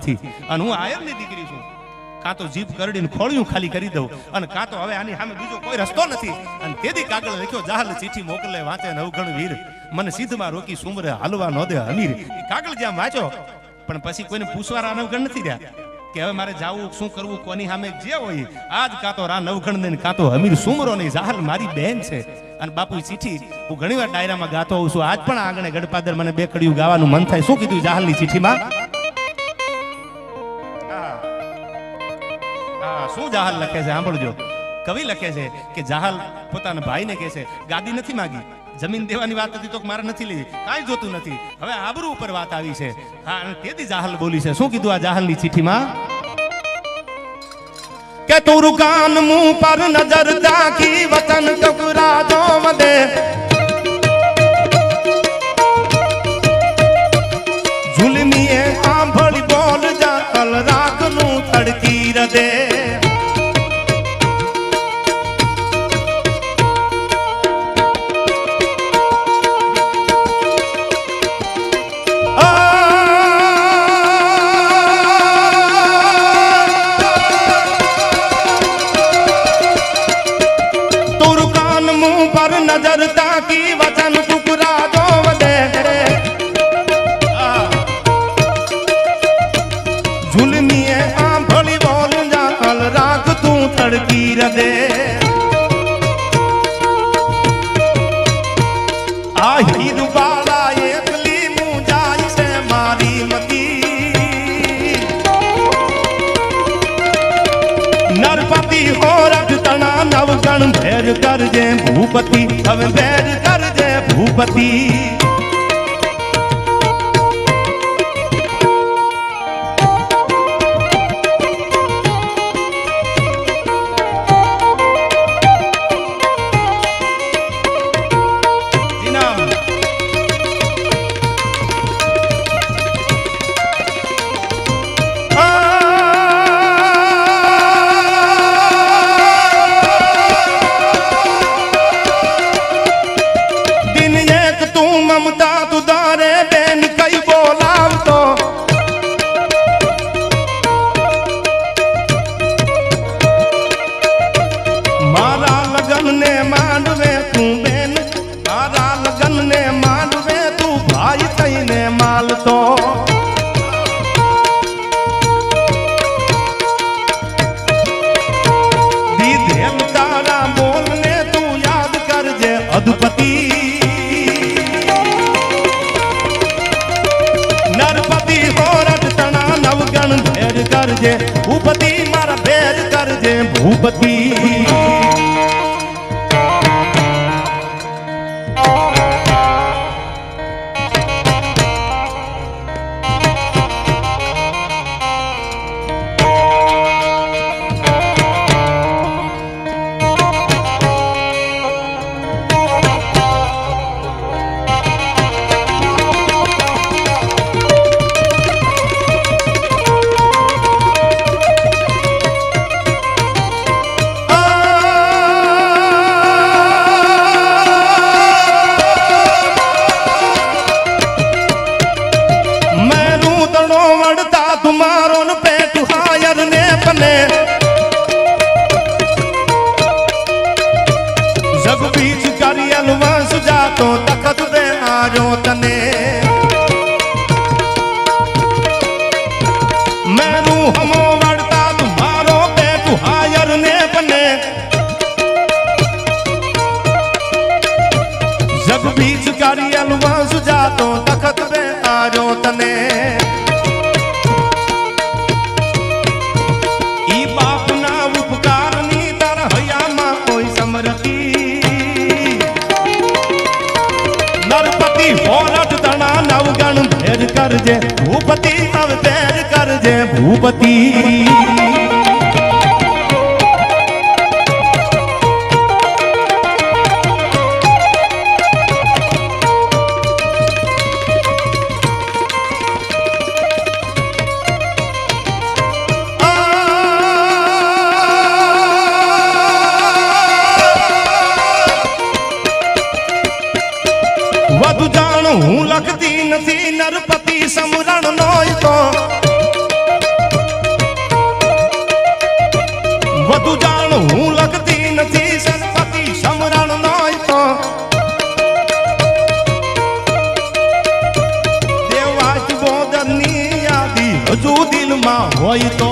નથી અને હું આયરની દીકરી છું કાં તો જીભ કરડીને ખોળિયું ખાલી કરી દઉં અને કાં તો હવે આની સામે બીજો કોઈ રસ્તો નથી અને તેથી કાગળ લખ્યો જાહલ ચીઠી મોકલે વાંચે નવગણ વીર મને સિદ્ધમાં રોકી સુમરે હાલવા નો દે અમીર એ કાગળ જ્યાં વાંચો પણ પછી કોઈને પૂછવા નવગણ નથી રહ્યા કે હવે મારે જાવું શું કરવું કોની સામે જે હોય આજ કાં તો રા નવગણ ને કાં તો અમીર સુમરો નહીં જાહલ મારી બહેન છે અને બાપુ ચીઠી હું ઘણીવાર ડાયરામાં ગાતો હોઉં છું આજ પણ આંગણે ગડપાદર મને બે કડીયું ગાવાનું મન થાય શું કીધું જાહલની ચીઠીમાં શું જાહલ લખે છે સાંભળજો કવિ લખે છે કે જાહલ પોતાના ભાઈને કહે છે ગાદી નથી માંગી જમીન દેવાની વાત હતી તો મારે નથી લીધી કાંઈ જોતું નથી હવે આબરૂ ઉપર વાત આવી છે હા અને તેથી જાહલ બોલી છે શું કીધું આ જાહલની ચીઠીમાં કે તું કાન મું પર નજર રાખી વચન કકરા દો મદે ઝુલમીએ આંભળી બોલ જાહલ રાખનું તડકી રદે नजर ताकी वचन कुकरा दो दे झुलमिए आंभली बोल जाल राख तू तड़की रदे आ हीर बाला एकली मुँह जाई से मारी मती नरपति हो रख तना नवगण भैर कर जे भूपति अब बैर कर जे भूपति अधुपति नरपति हो रट तना नवगण भैर कर जे भूपति मारा भैर कर जे भूपति तो तखत दे आजो तने मैनू हमो वड़ता तुम्हारो पे तू हायर ने बने जब बीच कारी अलवा सुजा तो तखत दे आजो तने ई बाप ना उपकार नी तर हया मां कोई समरती नरपति होरठ तना नवगण भैर कर जे भूपति अब बैर कर जे भूपति वधु जान हूँ लगती नथी नरपति समरण नोय तो માં હોય તો